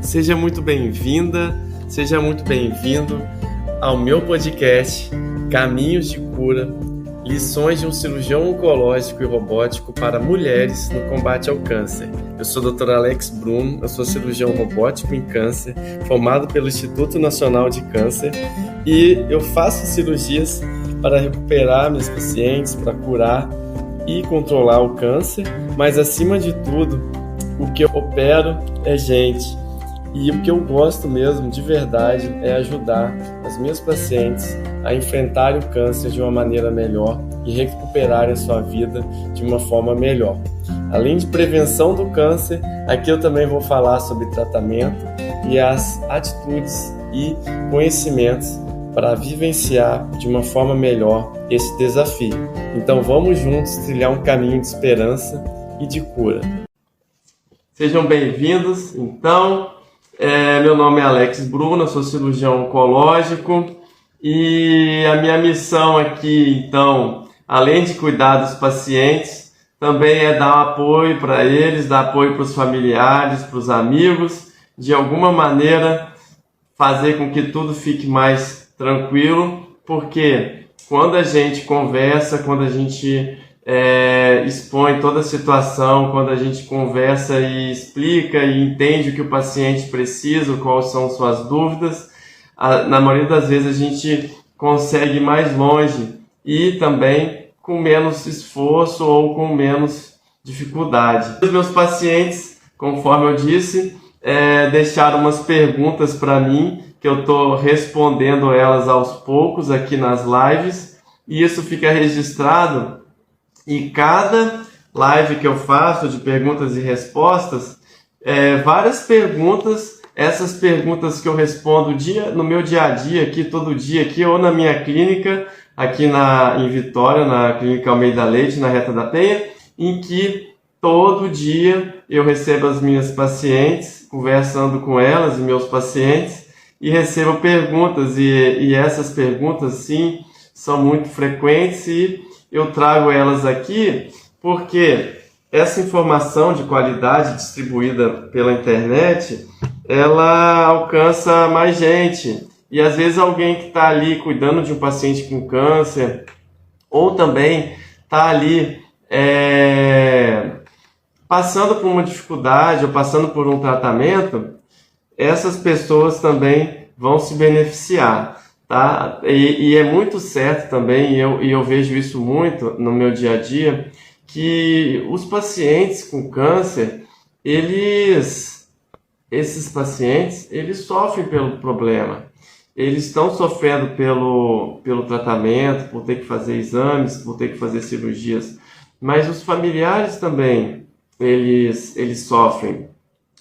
Seja muito bem-vinda, seja muito bem-vindo ao meu podcast Caminhos de Cura, lições de um cirurgião oncológico e robótico para mulheres no combate ao câncer. Eu sou o Dr. Alex Bruno, eu sou cirurgião robótico em câncer, formado pelo Instituto Nacional de Câncer, e eu faço cirurgias para recuperar meus pacientes, para curar e controlar o câncer, mas acima de tudo, o que eu opero é gente. E o que eu gosto mesmo, de verdade, é ajudar as minhas pacientes a enfrentarem o câncer de uma maneira melhor e recuperarem a sua vida de uma forma melhor. Além de prevenção do câncer, aqui eu também vou falar sobre tratamento e as atitudes e conhecimentos para vivenciar de uma forma melhor esse desafio. Então vamos juntos trilhar um caminho de esperança e de cura. Sejam bem-vindos, então. Meu nome é Alex Bruno, eu sou cirurgião oncológico e a minha missão aqui, então, além de cuidar dos pacientes, também é dar apoio para eles, dar apoio para os familiares, para os amigos, de alguma maneira fazer com que tudo fique mais tranquilo, porque quando a gente conversa, quando a gente expõe toda a situação, quando a gente conversa e explica e entende o que o paciente precisa, quais são suas dúvidas, na maioria das vezes a gente consegue ir mais longe e também com menos esforço ou com menos dificuldade. Os meus pacientes, conforme eu disse, deixaram umas perguntas para mim, que eu estou respondendo elas aos poucos aqui nas lives, e isso fica registrado. E cada live que eu faço de perguntas e respostas, várias perguntas, essas perguntas que eu respondo no meu dia a dia, aqui todo dia, aqui, ou na minha clínica, aqui em Vitória, na Clínica Almeida Leite, na Reta da Penha, em que todo dia eu recebo as minhas pacientes, conversando com elas e meus pacientes, e recebo perguntas, e essas perguntas, sim, são muito frequentes e eu trago elas aqui porque essa informação de qualidade distribuída pela internet, ela alcança mais gente. E às vezes alguém que está ali cuidando de um paciente com câncer, ou também está ali passando por uma dificuldade ou passando por um tratamento, essas pessoas também vão se beneficiar. Tá? E é muito certo também, e eu vejo isso muito no meu dia a dia, que os pacientes com câncer, esses pacientes, eles sofrem pelo problema. Eles estão sofrendo pelo tratamento, por ter que fazer exames, por ter que fazer cirurgias. Mas os familiares também, eles sofrem.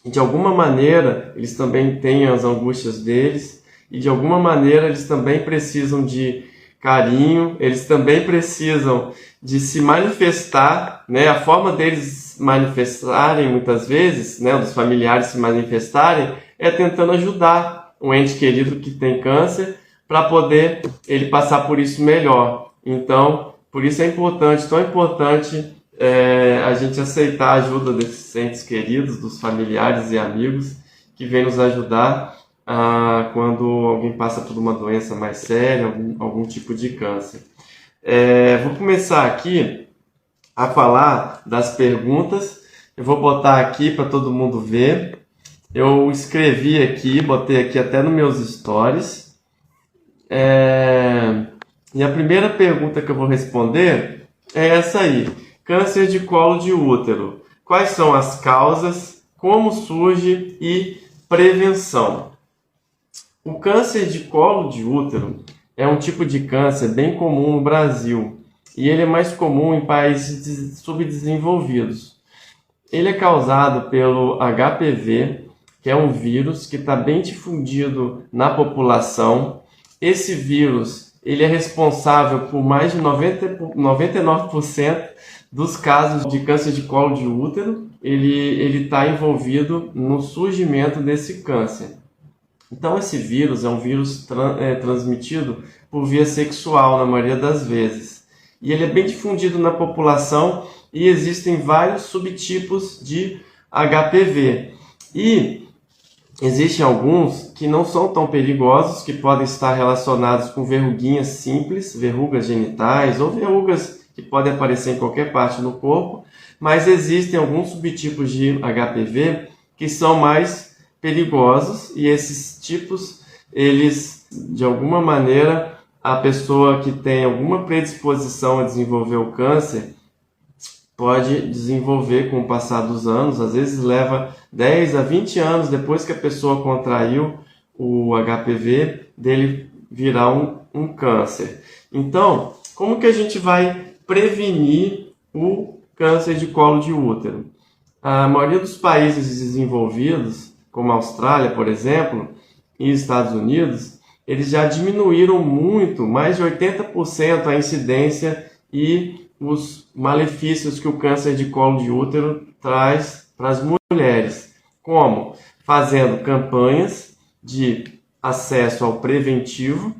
De alguma maneira, eles também têm as angústias deles, e de alguma maneira eles também precisam de carinho, eles também precisam de se manifestar, né? A forma deles manifestarem muitas vezes, né, dos familiares se manifestarem, é tentando ajudar um ente querido que tem câncer para poder ele passar por isso melhor. Então, por isso é importante, tão importante a gente aceitar a ajuda desses entes queridos, dos familiares e amigos que vêm nos ajudar quando alguém passa por uma doença mais séria, algum tipo de câncer. Vou começar aqui a falar das perguntas. Eu vou botar aqui para todo mundo ver. Eu escrevi aqui, botei aqui até nos meus stories. E a primeira pergunta que eu vou responder é essa aí. Câncer de colo de útero. Quais são as causas, como surge e prevenção? O câncer de colo de útero é um tipo de câncer bem comum no Brasil e ele é mais comum em países subdesenvolvidos. Ele é causado pelo HPV, que é um vírus que está bem difundido na população. Esse vírus ele é responsável por mais de 99% dos casos de câncer de colo de útero. Ele está envolvido no surgimento desse câncer. Então esse vírus é um vírus transmitido por via sexual na maioria das vezes. E ele é bem difundido na população e existem vários subtipos de HPV. E Existem alguns que não são tão perigosos, que podem estar relacionados com verruguinhas simples, verrugas genitais ou verrugas que podem aparecer em qualquer parte do corpo, mas existem alguns subtipos de HPV que são mais perigosos e esses tipos, eles, de alguma maneira, a pessoa que tem alguma predisposição a desenvolver o câncer pode desenvolver com o passar dos anos, às vezes leva 10 a 20 anos depois que a pessoa contraiu o HPV, dele virar um câncer. Então, como que a gente vai prevenir o câncer de colo de útero? A maioria dos países desenvolvidos, como a Austrália, por exemplo, e Estados Unidos, eles já diminuíram muito, mais de 80% a incidência e os malefícios que o câncer de colo de útero traz para as mulheres. Como? Fazendo campanhas de acesso ao preventivo,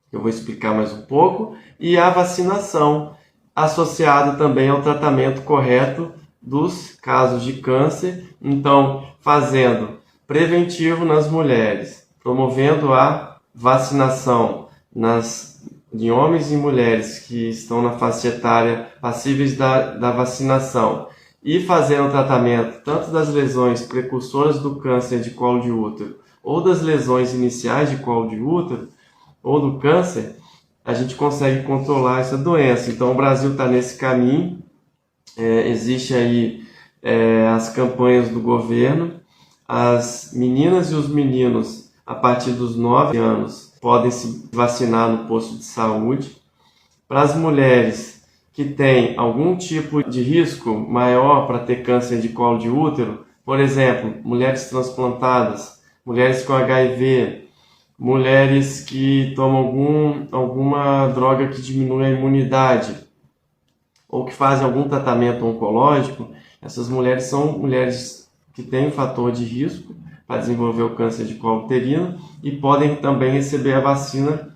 que eu vou explicar mais um pouco, e a vacinação, associado também ao tratamento correto dos casos de câncer. Então, fazendo preventivo nas mulheres, promovendo a vacinação de homens e mulheres que estão na faixa etária passíveis da vacinação e fazendo o tratamento tanto das lesões precursoras do câncer de colo de útero ou das lesões iniciais de colo de útero ou do câncer, a gente consegue controlar essa doença. Então o Brasil está nesse caminho, existe aí as campanhas do governo, as meninas e os meninos a partir dos 9 anos podem se vacinar no posto de saúde. Para as mulheres que têm algum tipo de risco maior para ter câncer de colo de útero, por exemplo, mulheres transplantadas, mulheres com HIV, mulheres que tomam alguma droga que diminui a imunidade ou que fazem algum tratamento oncológico, essas mulheres são mulheres que têm um fator de risco para desenvolver o câncer de colo uterino e podem também receber a vacina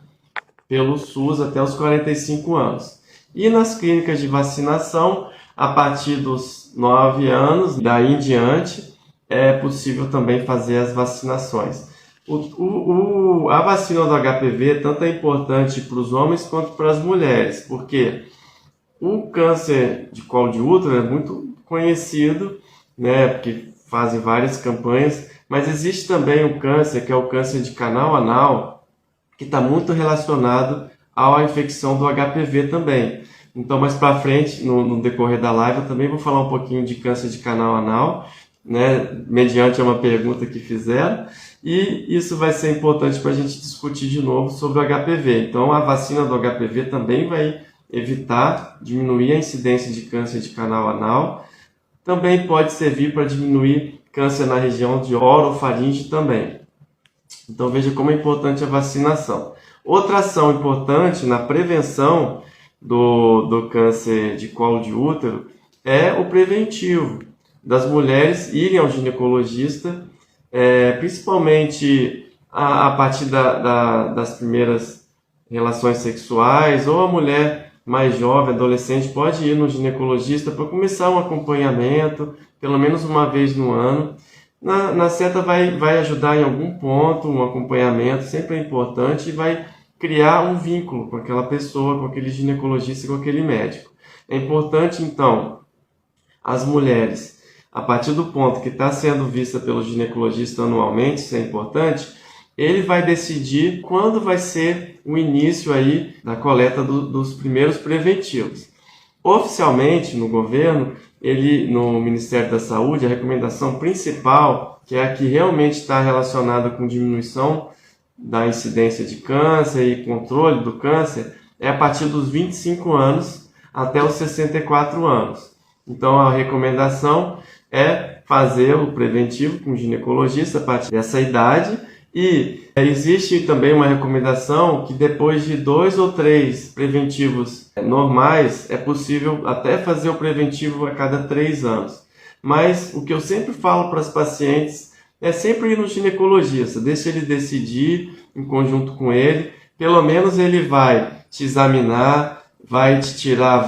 pelo SUS até os 45 anos. E nas clínicas de vacinação, a partir dos 9 anos, daí em diante, é possível também fazer as vacinações. A vacina do HPV tanto é importante para os homens quanto para as mulheres, porque o câncer de colo de útero é muito conhecido, né, porque fazem várias campanhas, mas existe também o câncer, que é o câncer de canal anal, que está muito relacionado à infecção do HPV também. Então, mais para frente, no decorrer da live, eu também vou falar um pouquinho de câncer de canal anal, né, mediante uma pergunta que fizeram, e isso vai ser importante para a gente discutir de novo sobre o HPV. Então, a vacina do HPV também vai evitar, diminuir a incidência de câncer de canal anal, também pode servir para diminuir câncer na região de orofaringe também. Então veja como é importante a vacinação. Outra ação importante na prevenção do câncer de colo de útero é o preventivo, das mulheres irem ao ginecologista, principalmente a partir das primeiras relações sexuais, ou a mulher mais jovem, adolescente, pode ir no ginecologista para começar um acompanhamento, pelo menos uma vez no ano. Na seta vai ajudar em algum ponto, um acompanhamento sempre é importante e vai criar um vínculo com aquela pessoa, com aquele ginecologista, com aquele médico. É importante, então, as mulheres, a partir do ponto que está sendo vista pelo ginecologista anualmente, isso é importante, ele vai decidir quando vai ser o início aí da coleta dos primeiros preventivos. Oficialmente, no governo, no Ministério da Saúde, a recomendação principal, que é a que realmente está relacionada com diminuição da incidência de câncer e controle do câncer, é a partir dos 25 anos até os 64 anos. Então, a recomendação é fazer o preventivo com o ginecologista a partir dessa idade. E existe também uma recomendação que depois de 2 ou 3 preventivos normais, é possível até fazer o preventivo a cada 3 anos. Mas o que eu sempre falo para as pacientes é sempre ir no ginecologista, deixa ele decidir em conjunto com ele, pelo menos ele vai te examinar, vai te tirar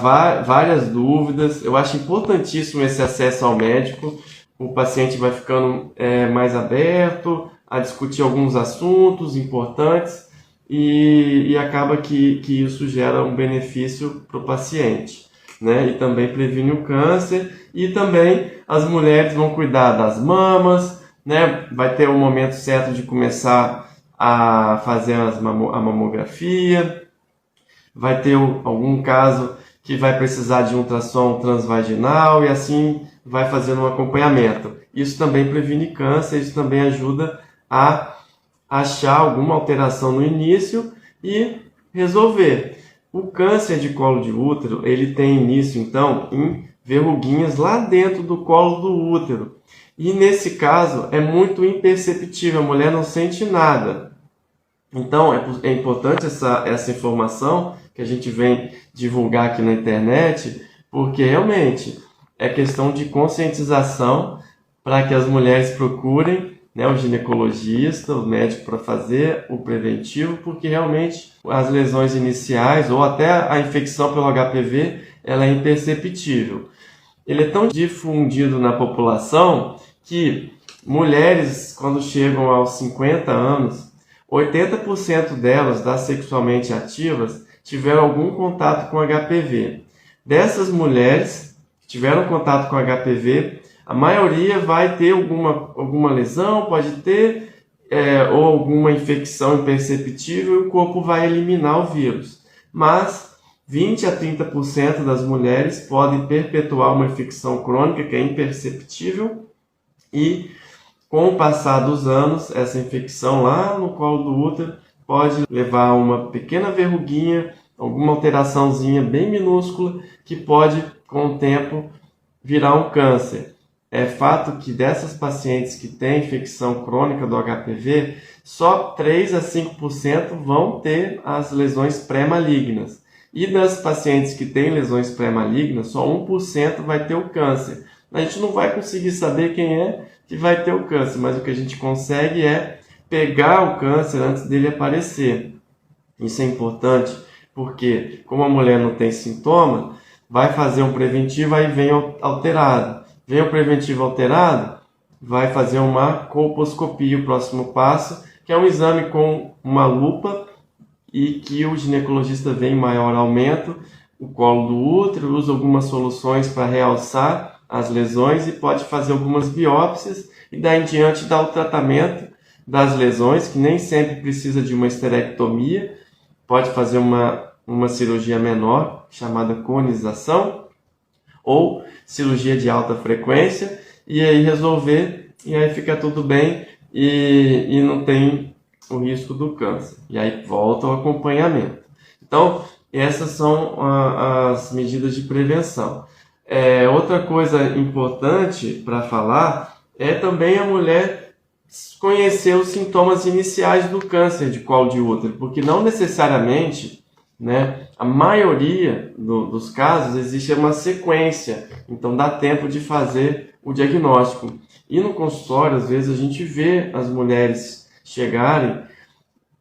várias dúvidas. Eu acho importantíssimo esse acesso ao médico, o paciente vai ficando mais aberto a discutir alguns assuntos importantes e acaba que isso gera um benefício para o paciente, né? E também previne o câncer, e também as mulheres vão cuidar das mamas, né? Vai ter o momento certo de começar a fazer a mamografia, vai ter algum caso que vai precisar de ultrassom transvaginal e assim vai fazendo um acompanhamento. Isso também previne câncer, isso também ajuda a achar alguma alteração no início e resolver. O câncer de colo de útero, ele tem início então em verruguinhas lá dentro do colo do útero. E nesse caso é muito imperceptível, a mulher não sente nada. Então é importante essa informação que a gente vem divulgar aqui na internet, porque realmente é questão de conscientização para que as mulheres procurem, né, o ginecologista, o médico, para fazer o preventivo, porque realmente as lesões iniciais ou até a infecção pelo HPV, ela é imperceptível. Ele é tão difundido na população que mulheres, quando chegam aos 50 anos, 80% delas, das sexualmente ativas, tiveram algum contato com HPV. Dessas mulheres que tiveram contato com HPV, a maioria vai ter alguma lesão, pode ter, ou alguma infecção imperceptível, e o corpo vai eliminar o vírus. Mas 20 a 30% das mulheres podem perpetuar uma infecção crônica que é imperceptível, e com o passar dos anos, essa infecção lá no colo do útero pode levar a uma pequena verruguinha, alguma alteraçãozinha bem minúscula, que pode, com o tempo, virar um câncer. É fato que dessas pacientes que têm infecção crônica do HPV, só 3 a 5% vão ter as lesões pré-malignas. E das pacientes que têm lesões pré-malignas, só 1% vai ter o câncer. A gente não vai conseguir saber quem é que vai ter o câncer, mas o que a gente consegue é pegar o câncer antes dele aparecer. Isso é importante porque, como a mulher não tem sintoma, vai fazer um preventivo, aí vem alterado. Vem o preventivo alterado, vai fazer uma colposcopia, o próximo passo, que é um exame com uma lupa e que o ginecologista vê em maior aumento o colo do útero, usa algumas soluções para realçar as lesões e pode fazer algumas biópsias e daí em diante dar o tratamento das lesões, que nem sempre precisa de uma esterectomia, pode fazer uma cirurgia menor, chamada conização, ou cirurgia de alta frequência, e aí resolver, e aí fica tudo bem e não tem o risco do câncer. E aí volta o acompanhamento. Então, essas são as medidas de prevenção. Outra coisa importante para falar é também a mulher conhecer os sintomas iniciais do câncer de colo de útero, porque não necessariamente, né, a maioria dos casos existe uma sequência, então dá tempo de fazer o diagnóstico. E no consultório, às vezes, a gente vê as mulheres chegarem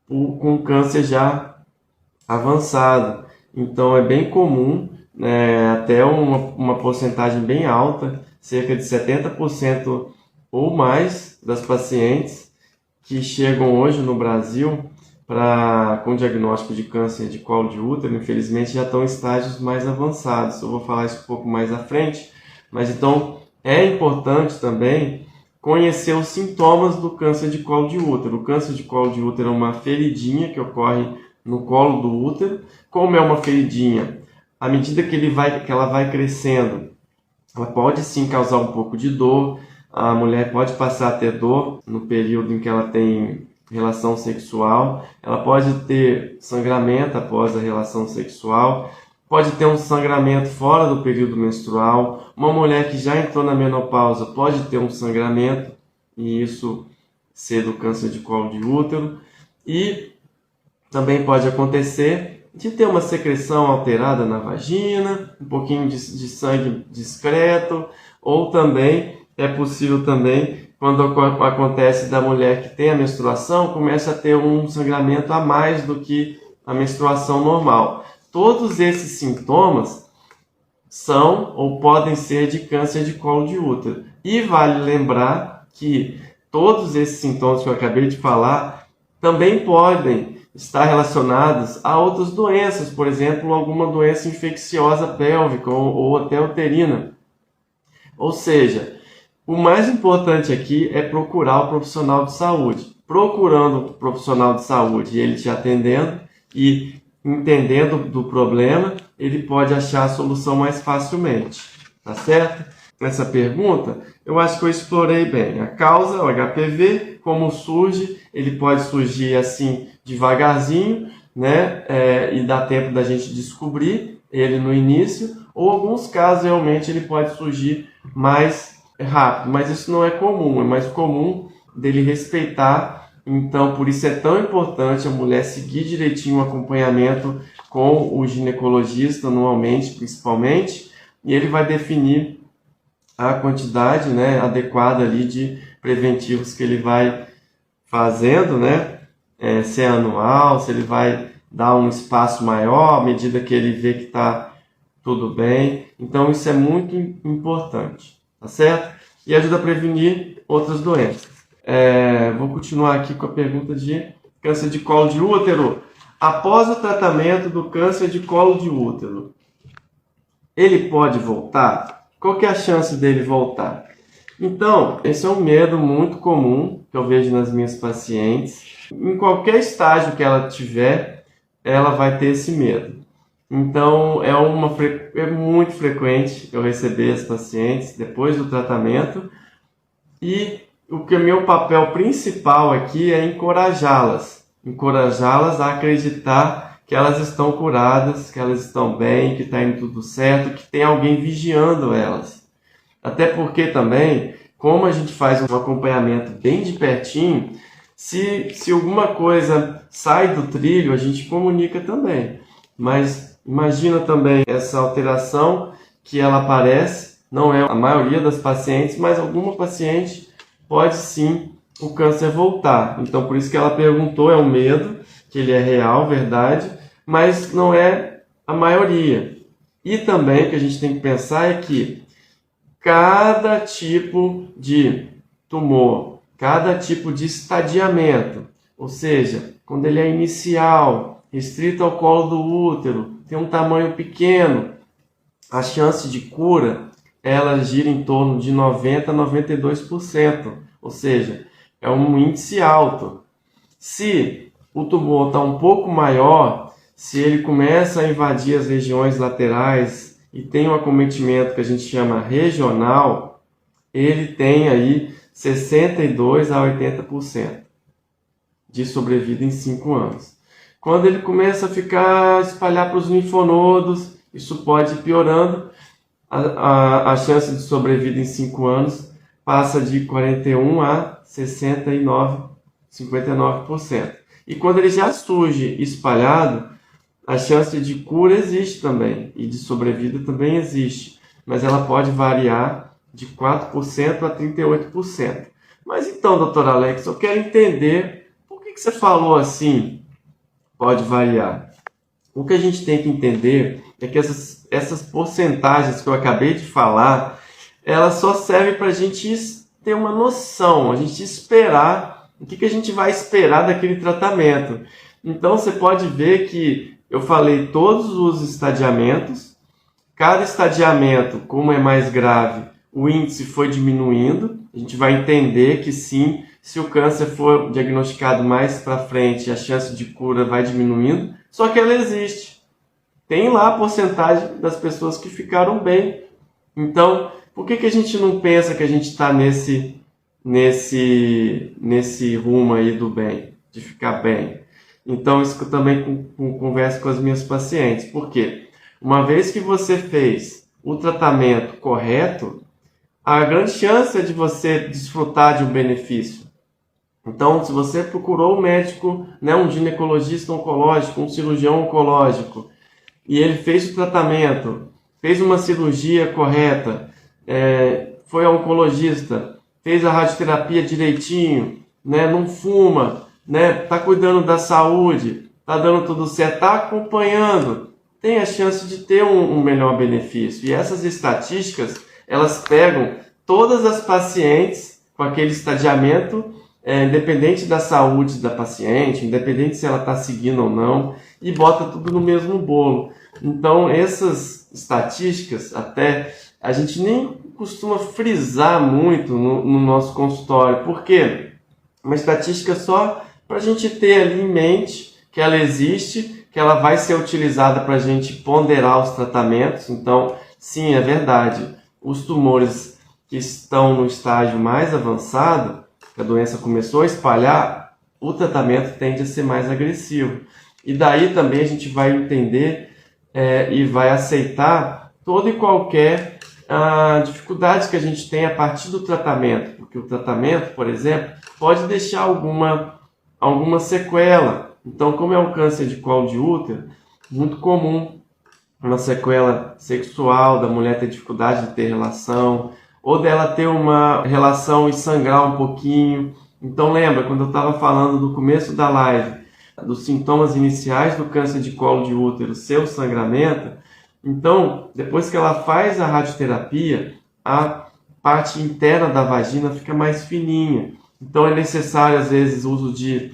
com câncer já avançado. Então é bem comum, até uma porcentagem bem alta, cerca de 70% ou mais das pacientes que chegam hoje no Brasil com diagnóstico de câncer de colo de útero, infelizmente já estão em estágios mais avançados. Eu vou falar isso um pouco mais à frente, mas então é importante também conhecer os sintomas do câncer de colo de útero. O câncer de colo de útero é uma feridinha que ocorre no colo do útero. Como é uma feridinha, à medida que ela vai crescendo, ela pode sim causar um pouco de dor. A mulher pode passar a ter dor no período em que ela tem relação sexual, ela pode ter sangramento após a relação sexual, pode ter um sangramento fora do período menstrual. Uma mulher que já entrou na menopausa pode ter um sangramento, e isso ser do câncer de colo de útero. E também pode acontecer de ter uma secreção alterada na vagina, um pouquinho de sangue discreto, ou também é possível também, quando acontece da mulher que tem a menstruação, começa a ter um sangramento a mais do que a menstruação normal. Todos esses sintomas são ou podem ser de câncer de colo de útero. E vale lembrar que todos esses sintomas que eu acabei de falar também podem estar relacionados a outras doenças, por exemplo, alguma doença infecciosa pélvica ou até uterina. Ou seja, o mais importante aqui é procurar o profissional de saúde. Procurando o profissional de saúde e ele te atendendo e entendendo do problema, ele pode achar a solução mais facilmente, tá certo? Nessa pergunta, eu acho que eu explorei bem a causa, o HPV, como surge. Ele pode surgir assim devagarzinho, né? E dá tempo da gente descobrir ele no início, ou alguns casos realmente ele pode surgir mais rápido, mas isso não é comum, é mais comum dele respeitar. Então, por isso é tão importante a mulher seguir direitinho o acompanhamento com o ginecologista, anualmente, principalmente, e ele vai definir a quantidade, né, adequada ali de preventivos que ele vai fazendo, né, se é anual, se ele vai dar um espaço maior à medida que ele vê que está tudo bem. Então, isso é muito importante, tá certo? E ajuda a prevenir outras doenças. Vou continuar aqui com a pergunta de câncer de colo de útero. Após o tratamento do câncer de colo de útero, ele pode voltar? Qual que é a chance dele voltar? Então, esse é um medo muito comum que eu vejo nas minhas pacientes. Em qualquer estágio que ela tiver, ela vai ter esse medo. Então, é muito frequente eu receber as pacientes depois do tratamento, e o que é meu papel principal aqui é encorajá-las a acreditar que elas estão curadas, que elas estão bem, que está indo tudo certo, que tem alguém vigiando elas. Até porque também, como a gente faz um acompanhamento bem de pertinho, se alguma coisa sai do trilho, a gente comunica também. Mas imagina também essa alteração que ela aparece, não é a maioria das pacientes, mas alguma paciente pode sim o câncer voltar. Então, por isso que ela perguntou, é um medo, que ele é real, verdade, mas não é a maioria. E também o que a gente tem que pensar é que cada tipo de tumor, cada tipo de estadiamento, ou seja, quando ele é inicial, restrito ao colo do útero, tem um tamanho pequeno, a chance de cura ela gira em torno de 90% a 92%, ou seja, é um índice alto. Se o tumor está um pouco maior, se ele começa a invadir as regiões laterais e tem um acometimento que a gente chama regional, ele tem aí 62% a 80% de sobrevida em 5 anos. Quando ele começa a espalhar para os linfonodos, isso pode ir piorando. A chance de sobrevida em 5 anos passa de 41% a 59%. E quando ele já surge espalhado, a chance de cura existe também, e de sobrevida também existe, mas ela pode variar de 4% a 38%. Mas então, doutor Alex, eu quero entender por que você falou assim, pode variar. O que a gente tem que entender é que essas porcentagens que eu acabei de falar, elas só servem para a gente ter uma noção, a gente esperar o que a gente vai esperar daquele tratamento. Então você pode ver que eu falei todos os estadiamentos, cada estadiamento, como é mais grave, o índice foi diminuindo, a gente vai entender que sim, se o câncer for diagnosticado mais para frente, a chance de cura vai diminuindo, só que ela existe. Tem lá a porcentagem das pessoas que ficaram bem. Então, por que a gente não pensa que a gente está nesse rumo aí do bem, de ficar bem? Então, isso que eu também converso com as minhas pacientes. Por quê? Uma vez que você fez o tratamento correto, a grande chance é de você desfrutar de um benefício. Então, se você procurou um médico, né, um ginecologista oncológico, um cirurgião oncológico, e ele fez o tratamento, fez uma cirurgia correta, foi ao oncologista, fez a radioterapia direitinho, né, não fuma, né, tá cuidando da saúde, tá dando tudo certo, tá acompanhando, tem a chance de ter um melhor benefício. E essas estatísticas, elas pegam todas as pacientes com aquele estadiamento, independente da saúde da paciente, independente se ela está seguindo ou não, e bota tudo no mesmo bolo. Então, essas estatísticas, até a gente nem costuma frisar muito no nosso consultório. Por quê? Uma estatística só para a gente ter ali em mente que ela existe, que ela vai ser utilizada para a gente ponderar os tratamentos. Então, sim, é verdade, os tumores que estão no estágio mais avançado, que a doença começou a espalhar, o tratamento tende a ser mais agressivo. E daí também a gente vai entender e vai aceitar toda e qualquer dificuldade que a gente tem a partir do tratamento, porque o tratamento, por exemplo, pode deixar alguma sequela. Então, como é um câncer de colo de útero, muito comum uma sequela sexual, da mulher ter dificuldade de ter relação, ou dela ter uma relação e sangrar um pouquinho. Então, lembra, quando eu estava falando no começo da live, dos sintomas iniciais do câncer de colo de útero, seu sangramento, então, depois que ela faz a radioterapia, a parte interna da vagina fica mais fininha. Então, é necessário, às vezes, o uso de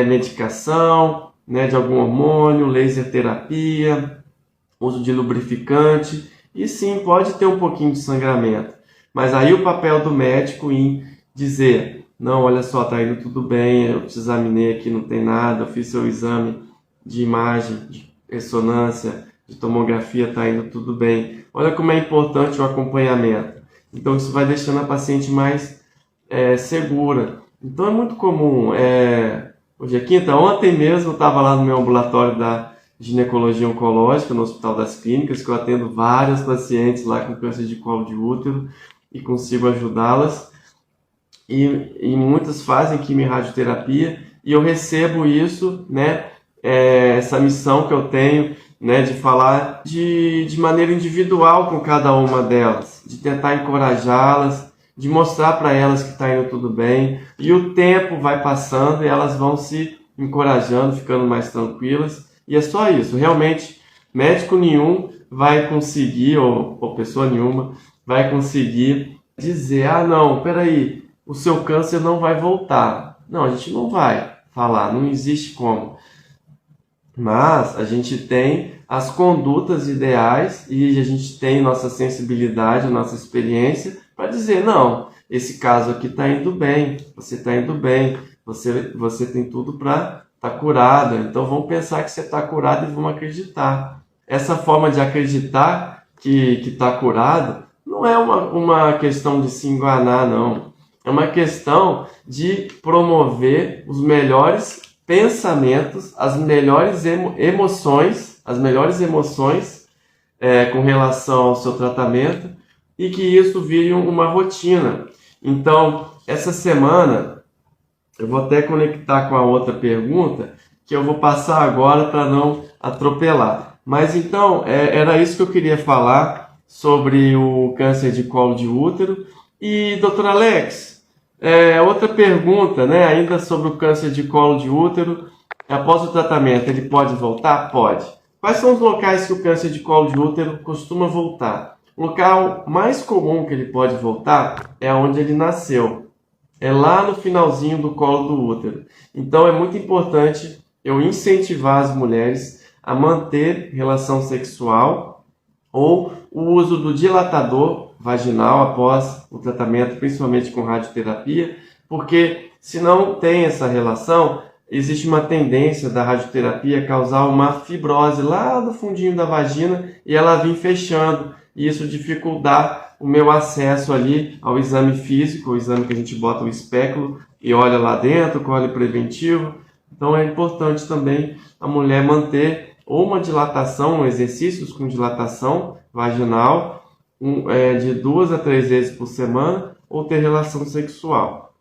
medicação, de algum hormônio, laser terapia, uso de lubrificante, e sim, pode ter um pouquinho de sangramento. Mas aí o papel do médico em dizer, não, olha só, tá indo tudo bem, eu te examinei aqui, não tem nada, eu fiz seu exame de imagem, de ressonância, de tomografia, tá indo tudo bem. Olha como é importante o acompanhamento. Então isso vai deixando a paciente mais segura. Então é muito comum, hoje é quinta, ontem mesmo eu estava lá no meu ambulatório da ginecologia oncológica, no Hospital das Clínicas, que eu atendo várias pacientes lá com câncer de colo de útero e consigo ajudá-las. E muitas fazem quimio-radioterapia e eu recebo isso, essa missão que eu tenho, de falar de maneira individual com cada uma delas, de tentar encorajá-las, de mostrar para elas que está indo tudo bem, e o tempo vai passando e elas vão se encorajando, ficando mais tranquilas, e é só isso. Realmente, médico nenhum vai conseguir, ou pessoa nenhuma, vai conseguir dizer, não, peraí, o seu câncer não vai voltar. Não, a gente não vai falar, não existe como. Mas a gente tem as condutas ideais e a gente tem nossa sensibilidade, nossa experiência para dizer, não, esse caso aqui está indo bem, você está indo bem, você tem tudo para estar curada, então vamos pensar que você está curado e vamos acreditar. Essa forma de acreditar que está curado não é uma questão de se enganar, não. É uma questão de promover os melhores pensamentos, as melhores emoções com relação ao seu tratamento e que isso vire uma rotina. Então, essa semana, eu vou até conectar com a outra pergunta, que eu vou passar agora para não atropelar. Mas então, era isso que eu queria falar sobre o câncer de colo de útero. E, doutor Alex, outra pergunta, ainda sobre o câncer de colo de útero, após o tratamento, ele pode voltar? Pode. Quais são os locais que o câncer de colo de útero costuma voltar? O local mais comum que ele pode voltar é onde ele nasceu. É lá no finalzinho do colo do útero. Então é muito importante eu incentivar as mulheres a manter relação sexual ou o uso do dilatador vaginal após o tratamento, principalmente com radioterapia, porque se não tem essa relação, existe uma tendência da radioterapia causar uma fibrose lá no fundinho da vagina e ela vir fechando, e isso dificultar o meu acesso ali ao exame físico, o exame que a gente bota o espéculo e olha lá dentro, com óleo preventivo. Então é importante também a mulher manter ou uma dilatação, exercícios com dilatação vaginal, de 2 a 3 vezes por semana, ou ter relação sexual.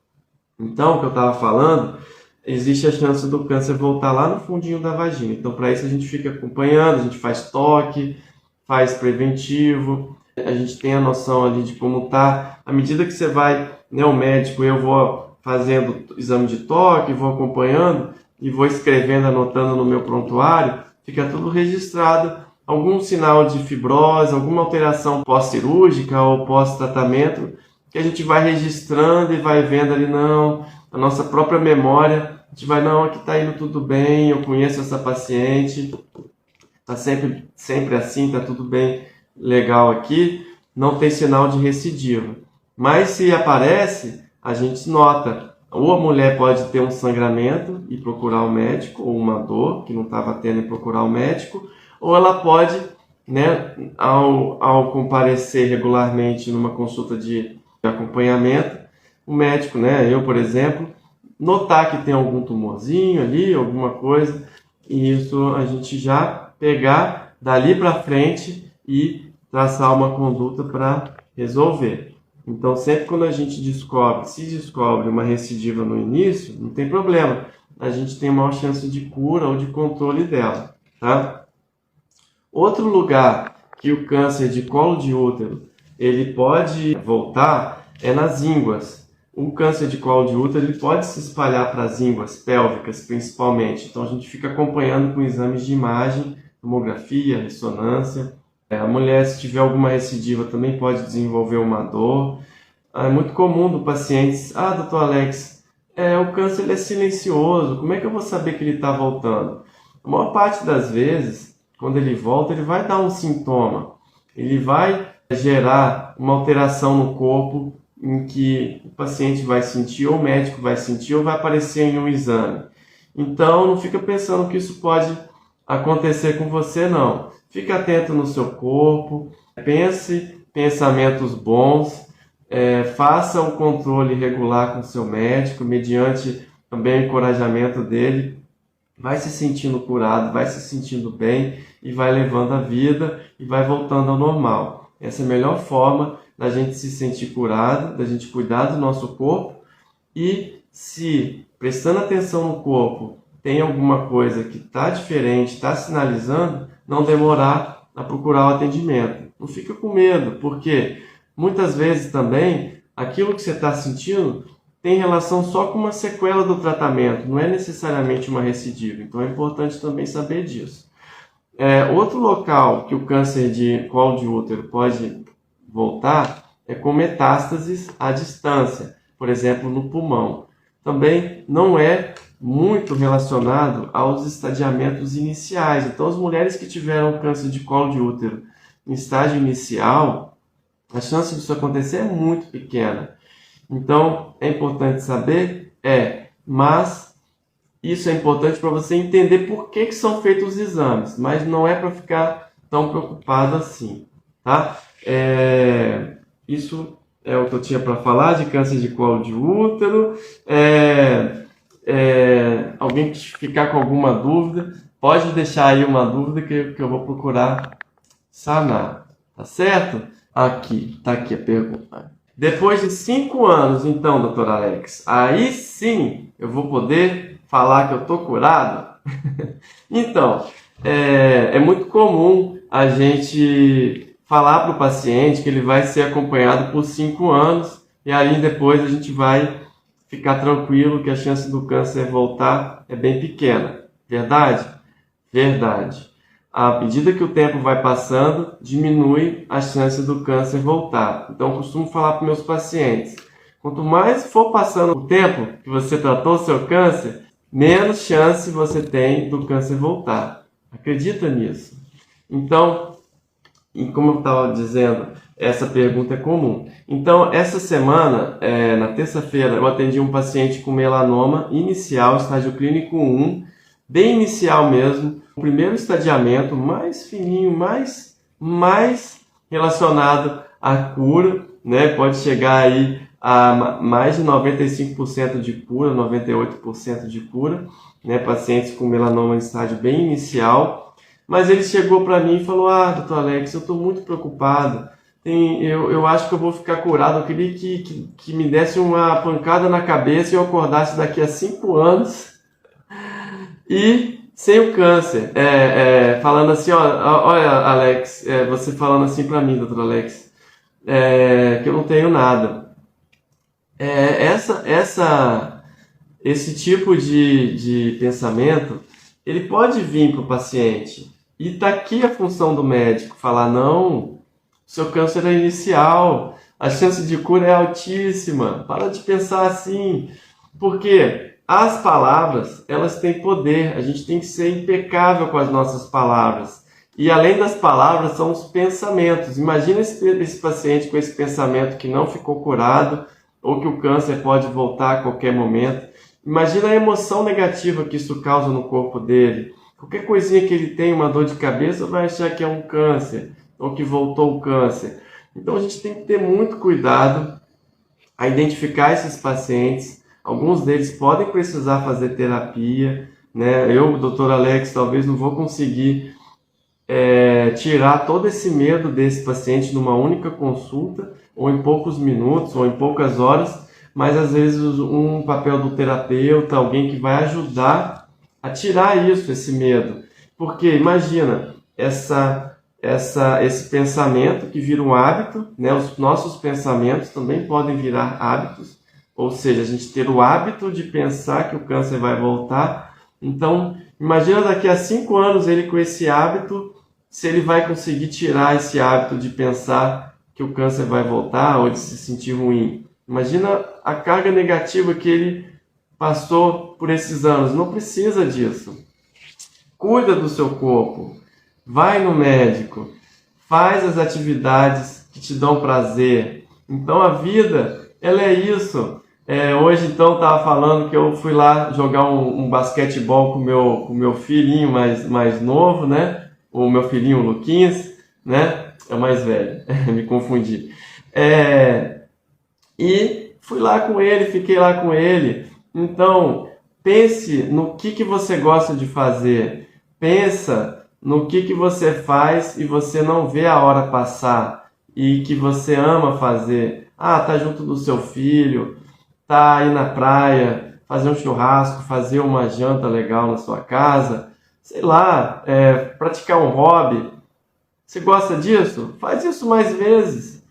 Então, o que eu estava falando, existe a chance do câncer voltar lá no fundinho da vagina. Então, para isso a gente fica acompanhando, a gente faz toque, faz preventivo, a gente tem a noção ali de como tá. À medida que você vai, o médico, eu vou fazendo exame de toque, vou acompanhando e vou escrevendo, anotando no meu prontuário, fica tudo registrado algum sinal de fibrose, alguma alteração pós-cirúrgica ou pós-tratamento, que a gente vai registrando e vai vendo ali, não, a nossa própria memória, a gente vai, não, aqui está indo tudo bem, eu conheço essa paciente, está sempre assim, está tudo bem, legal aqui, não tem sinal de recidiva. Mas se aparece, a gente nota, ou a mulher pode ter um sangramento e procurar o médico, ou uma dor que não estava tendo e procurar o médico, ou ela pode, né, ao comparecer regularmente numa consulta de acompanhamento, o médico, né, eu por exemplo, notar que tem algum tumorzinho ali, alguma coisa, e isso a gente já pegar dali para frente e traçar uma conduta para resolver. Então, sempre quando a gente se descobre uma recidiva no início, não tem problema, a gente tem maior chance de cura ou de controle dela, tá? Outro lugar que o câncer de colo de útero ele pode voltar é nas ínguas. O câncer de colo de útero ele pode se espalhar para as ínguas pélvicas, principalmente. Então, a gente fica acompanhando com exames de imagem, tomografia, ressonância. A mulher, se tiver alguma recidiva, também pode desenvolver uma dor. É muito comum do paciente, doutor Alex, o câncer ele é silencioso, como é que eu vou saber que ele está voltando? A maior parte das vezes, quando ele volta, ele vai dar um sintoma, ele vai gerar uma alteração no corpo em que o paciente vai sentir, ou o médico vai sentir, ou vai aparecer em um exame. Então, não fica pensando que isso pode acontecer com você, não. Fique atento no seu corpo, pense pensamentos bons, faça um controle regular com o seu médico, mediante também o encorajamento dele, vai se sentindo curado, vai se sentindo bem e vai levando a vida e vai voltando ao normal. Essa é a melhor forma da gente se sentir curado, da gente cuidar do nosso corpo e se prestando atenção no corpo tem alguma coisa que está diferente, está sinalizando, não demorar a procurar o atendimento. Não fica com medo, porque muitas vezes também aquilo que você está sentindo tem relação só com uma sequela do tratamento, não é necessariamente uma recidiva. Então é importante também saber disso. Outro local que o câncer de colo de útero pode voltar é com metástases à distância, por exemplo, no pulmão. Também não é muito relacionado aos estadiamentos iniciais. Então, as mulheres que tiveram câncer de colo de útero em estágio inicial, a chance disso acontecer é muito pequena. Então, é importante saber, mas isso é importante para você entender por que são feitos os exames, mas não é para ficar tão preocupado assim, tá? Isso é o que eu tinha para falar de câncer de colo de útero. Alguém que ficar com alguma dúvida, pode deixar aí uma dúvida que eu vou procurar sanar, tá certo? Tá aqui a pergunta. Depois de 5 anos, então, doutor Alex, aí sim eu vou poder falar que eu tô curado? Então, é muito comum a gente falar para o paciente que ele vai ser acompanhado por 5 anos e aí depois a gente vai ficar tranquilo que a chance do câncer voltar é bem pequena. Verdade? Verdade. À medida que o tempo vai passando, diminui a chance do câncer voltar. Então, eu costumo falar para meus pacientes, quanto mais for passando o tempo que você tratou o seu câncer, menos chance você tem do câncer voltar. Acredita nisso? Então, e como eu estava dizendo, essa pergunta é comum. Então, essa semana, na terça-feira, eu atendi um paciente com melanoma inicial, estágio clínico 1, bem inicial mesmo, o primeiro estadiamento, mais fininho, mais relacionado à cura, né? Pode chegar aí a mais de 95% de cura, 98% de cura, né? Pacientes com melanoma em estágio bem inicial. Mas ele chegou para mim e falou, doutor Alex, eu estou muito preocupado, eu acho que eu vou ficar curado, eu queria que me desse uma pancada na cabeça e eu acordasse daqui a 5 anos e sem o câncer. Falando assim, olha Alex, você falando assim para mim, doutor Alex, que eu não tenho nada. Esse tipo de pensamento, ele pode vir para o paciente E tá aqui a função do médico, falar, não, seu câncer é inicial, a chance de cura é altíssima, para de pensar assim, porque as palavras, elas têm poder, a gente tem que ser impecável com as nossas palavras. E além das palavras, são os pensamentos. Imagina esse paciente com esse pensamento que não ficou curado, ou que o câncer pode voltar a qualquer momento. Imagina a emoção negativa que isso causa no corpo dele. Qualquer coisinha que ele tem, uma dor de cabeça, vai achar que é um câncer, ou que voltou o câncer. Então a gente tem que ter muito cuidado a identificar esses pacientes. Alguns deles podem precisar fazer terapia, né? Eu, Dr. Alex, talvez não vou conseguir tirar todo esse medo desse paciente numa única consulta, ou em poucos minutos, ou em poucas horas, mas às vezes um papel do terapeuta, alguém que vai ajudar a tirar isso, esse medo. Porque imagina esse pensamento que vira um hábito, né? Os nossos pensamentos também podem virar hábitos, ou seja, a gente ter o hábito de pensar que o câncer vai voltar. Então, imagina daqui a 5 anos ele com esse hábito, se ele vai conseguir tirar esse hábito de pensar que o câncer vai voltar ou de se sentir ruim. Imagina a carga negativa que ele passou por esses anos. Não precisa disso. Cuida do seu corpo. Vai no médico. Faz as atividades que te dão prazer. Então a vida, ela é isso. Hoje então estava falando que eu fui lá jogar um basquetebol com meu filhinho mais novo, né? O meu filhinho Luquinhas, né? É o mais velho, me confundi. E fui lá com ele, fiquei lá com ele. Então, pense no que você gosta de fazer. Pensa no que você faz e você não vê a hora passar e que você ama fazer. Tá junto do seu filho, tá aí na praia, fazer um churrasco, fazer uma janta legal na sua casa, sei lá, praticar um hobby. Você gosta disso? Faz isso mais vezes.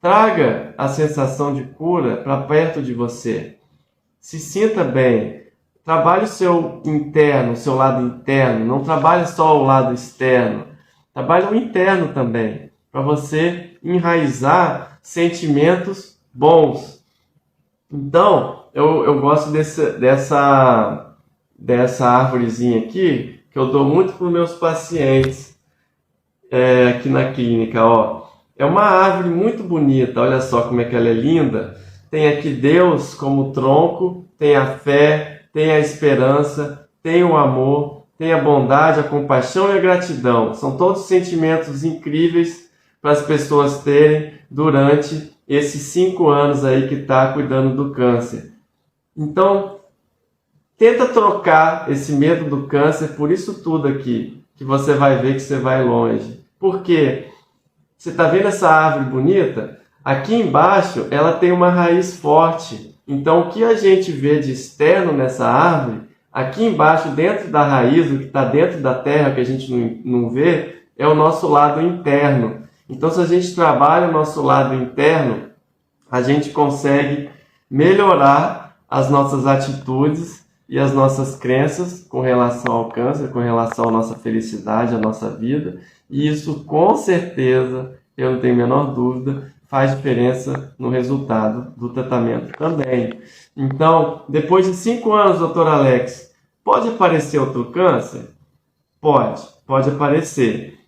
Traga a sensação de cura para perto de você. Se sinta bem. Trabalhe o seu interno, o seu lado interno. Não trabalhe só o lado externo. Trabalhe o interno também, para você enraizar sentimentos bons. Então, eu gosto dessa árvorezinha aqui, que eu dou muito para os meus pacientes aqui na clínica, ó. É uma árvore muito bonita, olha só como é que ela é linda. Tem aqui Deus como tronco, tem a fé, tem a esperança, tem o amor, tem a bondade, a compaixão e a gratidão. São todos sentimentos incríveis para as pessoas terem durante esses 5 anos aí que está cuidando do câncer. Então, tenta trocar esse medo do câncer por isso tudo aqui, que você vai ver que você vai longe. Por quê? Você está vendo essa árvore bonita? Aqui embaixo ela tem uma raiz forte. Então o que a gente vê de externo nessa árvore, aqui embaixo, dentro da raiz, o que está dentro da terra que a gente não vê, é o nosso lado interno. Então se a gente trabalha o nosso lado interno, a gente consegue melhorar as nossas atitudes e as nossas crenças com relação ao câncer, com relação à nossa felicidade, à nossa vida. E isso, com certeza, eu não tenho a menor dúvida, faz diferença no resultado do tratamento também. Então, depois de 5 anos, Dr. Alex, pode aparecer outro câncer? Pode aparecer.